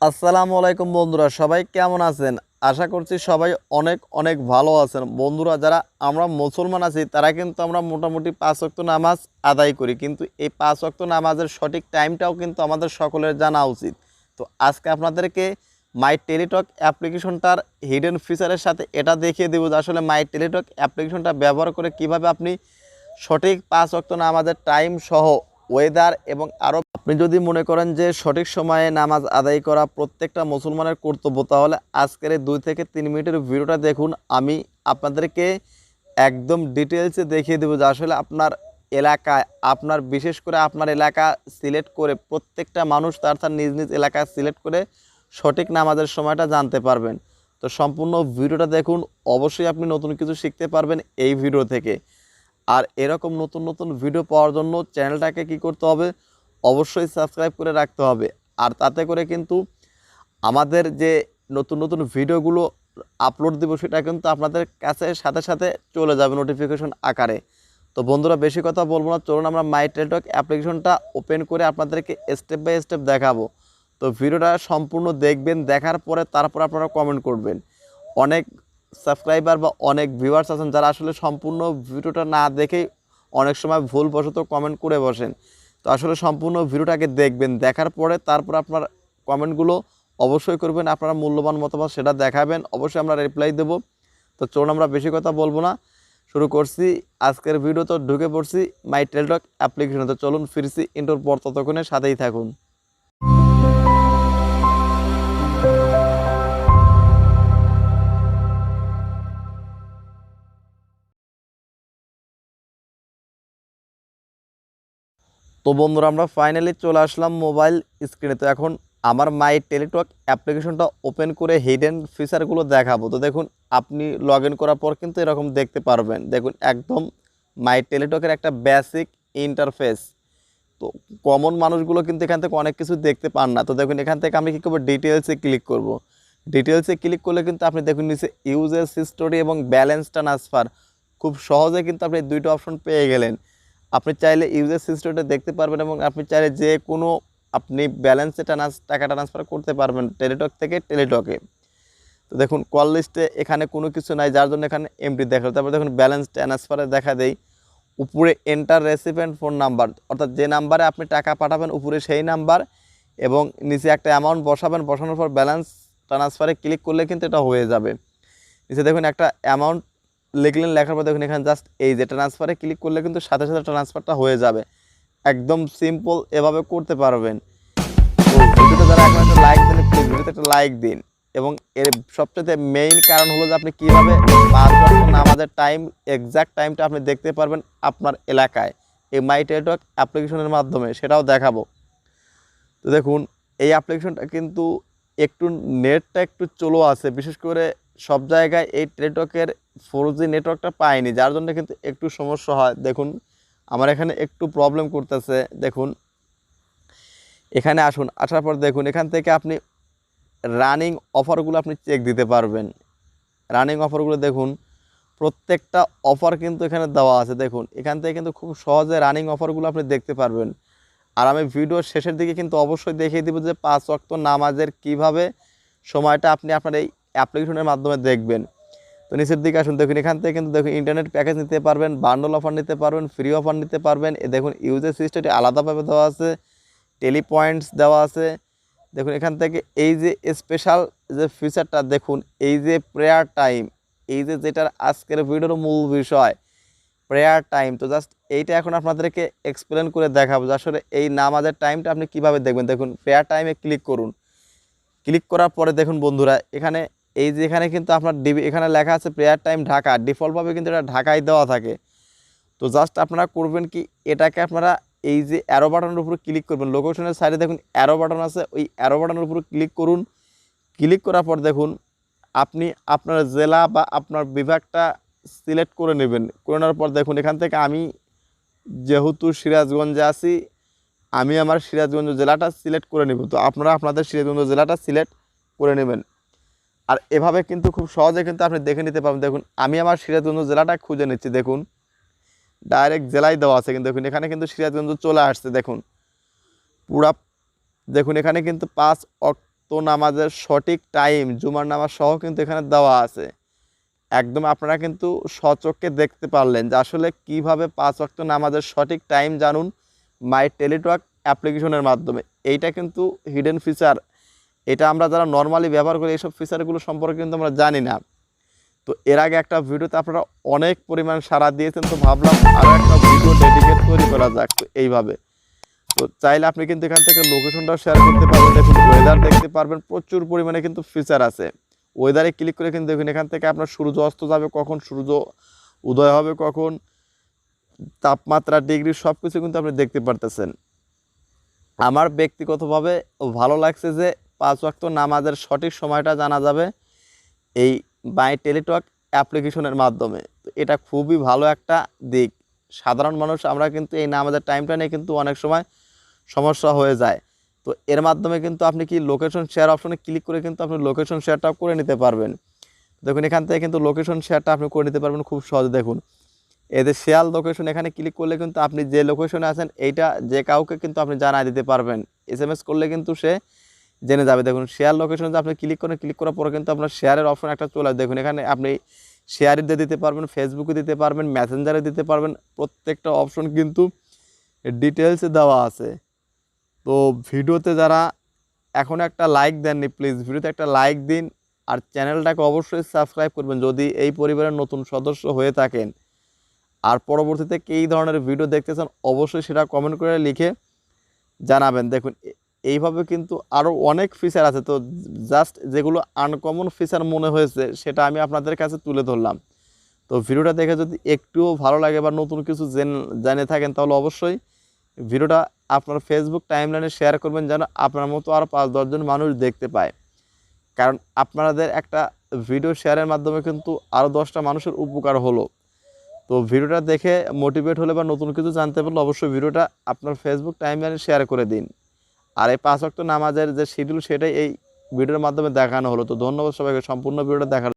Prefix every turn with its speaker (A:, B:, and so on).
A: আসসালামু আলাইকুম বন্ধুরা, সবাই কেমন আছেন? আশা করছি সবাই অনেক অনেক ভালো আছেন। বন্ধুরা, যারা আমরা মুসলমান আছি তারা কিন্তু আমরা মোটামুটি 5 ওয়াক্ত নামাজ আদায় করি, কিন্তু এই 5 ওয়াক্ত নামাজের সঠিক টাইমটাও কিন্তু আমাদের সকলের জানা উচিত। তো আজকে আপনাদেরকে মাই টেলিটক অ্যাপ্লিকেশনটার হিডেন ফিচারের সাথে এটা দেখিয়ে দেবো যে আসলে মাই টেলিটক অ্যাপ্লিকেশনটা ব্যবহার করে কিভাবে আপনি সঠিক 5 ওয়াক্ত নামাজের টাইম সহ ওয়েদার এবং আরও আপনি যদি মনে করেন যে সঠিক সময়ে নামাজ আদায় করা প্রত্যেকটা মুসলমানের কর্তব্য, তাহলে আজকের এই 2 থেকে 3 মিনিটের ভিডিওটা দেখুন। আমি আপনাদেরকে একদম ডিটেলসে দেখিয়ে দেবো যে আসলে আপনার এলাকায়, আপনার বিশেষ করে আপনার এলাকা সিলেক্ট করে প্রত্যেকটা মানুষ তার তার নিজ নিজ এলাকা সিলেক্ট করে সঠিক নামাজের সময়টা জানতে পারবেন। তো সম্পূর্ণ ভিডিওটা দেখুন, অবশ্যই আপনি নতুন কিছু শিখতে পারবেন এই ভিডিও থেকে। আর এরকম নতুন নতুন ভিডিও পাওয়ার জন্য চ্যানেলটাকে কি করতে হবে, অবশ্যই সাবস্ক্রাইব করে রাখতে হবে। আর তাতে করে কিন্তু আমাদের যে নতুন নতুন ভিডিওগুলো আপলোড দেব সেটা কিন্তু আপনাদের কাছে সাথে সাথে চলে যাবে নোটিফিকেশন আকারে। তো বন্ধুরা, বেশি কথা বলবো না, চলুন আমরা মাই টেলিটক অ্যাপ্লিকেশনটা ওপেন করে আপনাদেরকে স্টেপ বাই স্টেপ দেখাবো। তো ভিডিওটা সম্পূর্ণ দেখবেন, দেখার পরে তারপর আপনারা কমেন্ট করবেন। অনেক সাবস্ক্রাইবার বা অনেক ভিউয়ার্স আছেন যারা আসলে সম্পূর্ণ ভিডিওটা না দেখেই অনেক সময় ভুলবশত কমেন্ট করে বসেন। তো আসলে সম্পূর্ণ ভিডিওটাকে দেখবেন, দেখার পরে তারপর আপনার কমেন্টগুলো অবশ্যই করবেন, আপনারা মূল্যবান মতামত সেটা দেখাবেন, অবশ্যই আমরা রিপ্লাই দেব। তো চলুন আমরা বেশি কথা বলবো না, শুরু করছি আজকের ভিডিও। তো ঢুকে পড়ছি মাই টেলিটক অ্যাপ্লিকেশনে। তো চলুন ফিরছি ইন্টোর পর, ততক্ষণে সাথেই থাকুন। তো বন্ধুরা, আমরা ফাইনালি চলে আসলাম মোবাইল স্ক্রিনে। তো এখন আমার মাই টেলিটক অ্যাপ্লিকেশনটা ওপেন করে হিডেন ফিচারগুলো দেখাবো। তো দেখুন, আপনি লগ ইন করার পর কিন্তু এরকম দেখতে পারবেন। দেখুন, একদম মাই টেলিটকের একটা বেসিক ইন্টারফেস। তো কমন মানুষগুলো কিন্তু এখান থেকে অনেক কিছু দেখতে পান না। তো দেখুন, এখান থেকে আমি কী করবো, ডিটেলসে ক্লিক করব। ডিটেলসে ক্লিক করলে কিন্তু আপনি দেখুন নিচে ইউজেস হিস্টোরি এবং ব্যালেন্স ট্রান্সফার, খুব সহজে কিন্তু আপনি দুইটা অপশন পেয়ে গেলেন। আপনি চাইলে ইউজেস হিস্টোরিটা দেখতে পারবেন এবং আপনি চাইলে যে কোনো আপনি ব্যালেন্সে টাকা ট্রান্সফার করতে পারবেন টেলিটক থেকে টেলিটকে। তো দেখুন, কল লিস্টে এখানে কোনো কিছু নাই, যার জন্য এখানে এমটি দেখালো। তারপর দেখুন ব্যালেন্স ট্রান্সফারে দেখা দেয় উপরে এন্টার রেসিপিয়েন্ট ফোন নাম্বার, অর্থাৎ যে নাম্বারে আপনি টাকা পাঠাবেন উপরে সেই নাম্বার, এবং নিচে একটা অ্যামাউন্ট বসাবেন, বসানোর পর ব্যালেন্স ট্রান্সফারে ক্লিক করলে কিন্তু এটা হয়ে যাবে। নিচে দেখুন একটা অ্যামাউন্ট লিখলেন, লেখার পর দেখুন এখানে জাস্ট এই যে ট্রান্সফারে ক্লিক করলে কিন্তু সাথে সাথে ট্রান্সফারটা হয়ে যাবে। একদম সিম্পল, এভাবে করতে পারবেন। তো ভিডিওটা যারা এখন একটা লাইক দেন, প্লিজ ভিডিওতে একটা লাইক দিন। এবং এর সবচেয়ে মেইন কারণ হলো যে আপনি কীভাবে 5 ওয়াক্ত নামাজের টাইম, এক্সাক্ট টাইমটা আপনি দেখতে পারবেন আপনার এলাকায় এই মাই টেলিটক অ্যাপ্লিকেশনের মাধ্যমে, সেটাও দেখাবো। তো দেখুন, এই অ্যাপ্লিকেশনটা কিন্তু একটু নেটটা একটু চলো আছে, বিশেষ করে সব জায়গায় এই টেলিটকের 4G নেটওয়ার্কটা পায়নি, যার জন্য কিন্তু একটু সমস্যা হয়। দেখুন, আমার এখানে একটু প্রবলেম করতেছে। দেখুন, এখানে আসুন, আসার পর দেখুন এখান থেকে আপনি রানিং অফারগুলো আপনি চেক দিতে পারবেন। রানিং অফারগুলো দেখুন, প্রত্যেকটা অফার কিন্তু এখানে দেওয়া আছে। দেখুন, এখান থেকে কিন্তু খুব সহজে রানিং অফারগুলো আপনি দেখতে পারবেন। আর আমি ভিডিওর শেষের দিকে কিন্তু অবশ্যই দেখিয়ে দেবো যে 5 ওয়াক্ত নামাজের কিভাবে সময়টা আপনি আপনার এই অ্যাপ্লিকেশনের মাধ্যমে দেখবেন। তো নিচের দিকে আসুন, দেখুন এখান থেকে কিন্তু দেখুন ইন্টারনেট প্যাকেজ নিতে পারবেন, বান্ডল অফার নিতে পারবেন, ফ্রি অফার নিতে পারবেন। এ দেখুন ইউজেস হিস্টোরি আলাদাভাবে দেওয়া আছে, টেলি পয়েন্টস দেওয়া আছে। দেখুন এখান থেকে এই যে স্পেশাল যে ফিচারটা দেখুন, এই যে প্রেয়ার টাইম, এই যে যেটার আজকের ভিডিওর মূল বিষয় প্রেয়ার টাইম। তো জাস্ট এইটা এখন আপনাদেরকে এক্সপ্লেন করে দেখাবো যে আসলে এই নামাজের টাইমটা আপনি কিভাবে দেখবেন। দেখুন, প্রেয়ার টাইমে ক্লিক করুন। ক্লিক করার পরে দেখুন বন্ধুরা, এখানে এই যে এখানে কিন্তু আপনার এখানে লেখা আছে প্রেয়ার টাইম ঢাকা, ডিফল্টভাবে কিন্তু এটা ঢাকায় দেওয়া থাকে। তো জাস্ট আপনারা করবেন কি, এটাকে আপনারা এই যে অ্যারো বাটনের উপর ক্লিক করবেন, লোকেশনের সাইডে দেখুন অ্যারো বাটন আছে, ওই অ্যারো বাটনের উপর ক্লিক করুন। ক্লিক করার পর দেখুন আপনি আপনার জেলা বা আপনার বিভাগটা সিলেক্ট করে নেবেন। করে নেওয়ার পর দেখুন এখান থেকে আমি যেহেতু সিরাজগঞ্জে আছি, আমি আমার সিরাজগঞ্জ জেলাটা সিলেক্ট করে নেব। তো আপনারা আপনাদের সিরাজগঞ্জ জেলাটা সিলেক্ট করে নেবেন। আর এভাবে কিন্তু খুব সহজে কিন্তু আপনি দেখে নিতে পারবেন। দেখুন, আমি আমার সিরাজগঞ্জ জেলাটা খুঁজে নিচ্ছি। দেখুন, ডাইরেক্ট জেলায় দেওয়া আছে, কিন্তু দেখুন এখানে কিন্তু সিরাজগঞ্জ চলে আসছে। দেখুন পুরা, দেখুন এখানে কিন্তু 5 ওয়াক্ত নামাজের সঠিক টাইম জুমার নামাজ সহ কিন্তু এখানে দেওয়া আছে। একদম আপনারা কিন্তু স্বচক্ষে দেখতে পারলেন যে আসলে কিভাবে 5 ওয়াক্ত নামাজের সঠিক টাইম জানুন মাই টেলিটক অ্যাপ্লিকেশনের মাধ্যমে। এইটা কিন্তু হিডেন ফিচার, এটা আমরা যারা নর্মালি ব্যবহার করি এইসব ফিচারগুলো সম্পর্কে কিন্তু আমরা জানি না। তো এর আগে একটা ভিডিওতে আপনারা অনেক পরিমাণ সাড়া দিয়েছেন, তো ভাবলাম আরও একটা ভিডিও ডেডিকেট তৈরি করা যাক। তো এইভাবে তো চাইলে আপনি কিন্তু এখান থেকে লোকেশনটাও শেয়ার করতে পারবেন, দেখুন ওয়েদার দেখতে পারবেন, প্রচুর পরিমাণে কিন্তু ফিচার আছে। ওয়েদারে ক্লিক করে কিন্তু দেখুন এখান থেকে আপনার সূর্য অস্ত যাবে কখন, সূর্য উদয় হবে কখন, তাপমাত্রা, ডিগ্রি সব কিছু কিন্তু আপনি দেখতে পারতেছেন। আমার ব্যক্তিগতভাবে ভালো লাগছে যে 5 ওয়াক্ত নামাজের সঠিক সময়টা জানা যাবে এই মাই টেলিটক অ্যাপ্লিকেশনের মাধ্যমে। তো এটা খুবই ভালো একটা দিক। সাধারণ মানুষ আমরা কিন্তু এই নামাজের টাইমটা নিয়ে কিন্তু অনেক সময় সমস্যা হয়ে যায়। তো এর মাধ্যমে কিন্তু আপনি কি লোকেশন শেয়ার অপশনে ক্লিক করে কিন্তু আপনি লোকেশন শেয়ারটাও করে নিতে পারবেন। দেখুন এখান থেকে কিন্তু লোকেশন শেয়ারটা আপনি করে নিতে পারবেন খুব সহজে। দেখুন এদের শেয়ার লোকেশন, এখানে ক্লিক করলে কিন্তু আপনি যে লোকেশনে আছেন এইটা যে কাউকে কিন্তু আপনি জানাই দিতে পারবেন। SMS করলে কিন্তু সে জেনে যাবে। দেখুন শেয়ার লোকেশনে যে আপনি ক্লিক করেন, ক্লিক করার পরে কিন্তু আপনার শেয়ারের অপশন একটা চলে আসে। দেখুন এখানে আপনি শেয়ারে দিয়ে দিতে পারবেন, ফেসবুকে দিতে পারবেন, মেসেঞ্জারে দিতে পারবেন, প্রত্যেকটা অপশন কিন্তু ডিটেলসে দেওয়া আছে। তো ভিডিওতে যারা এখন একটা লাইক দেননি, প্লিজ ভিডিওতে একটা লাইক দিন, আর চ্যানেলটাকে অবশ্যই সাবস্ক্রাইব করবেন যদি এই পরিবারের নতুন সদস্য হয়ে থাকেন। আর পরবর্তীতে কী ধরনের ভিডিও দেখতে চান অবশ্যই সেটা কমেন্ট করে লিখে জানাবেন। দেখুন এইভাবে কিন্তু আরও অনেক ফিচার আছে, তো জাস্ট যেগুলো আনকমন ফিচার মনে হয়েছে সেটা আমি আপনাদের কাছে তুলে ধরলাম। তো ভিডিওটা দেখে যদি একটুও ভালো লাগে বা নতুন কিছু জেনে থাকেন তাহলে অবশ্যই ভিডিওটা আপনার ফেসবুক টাইমলাইনে শেয়ার করবেন, যেন আপনার মতো আরও 5-10 জন মানুষ দেখতে পায়। কারণ আপনাদের একটা ভিডিও শেয়ারের মাধ্যমে কিন্তু আরও 10টা মানুষের উপকার হলো। তো ভিডিওটা দেখে মোটিভেট হলে বা নতুন কিছু জানতে পারলে অবশ্যই ভিডিওটা আপনার ফেসবুক টাইমলাইনে শেয়ার করে দিন। আর এই 5 ওয়াক্ত নামাজের যে শিডিউল সেটাই এই ভিডিওর মাধ্যমে দেখানো হলো। তো ধন্যবাদ সবাইকে সম্পূর্ণ ভিডিওটা দেখার।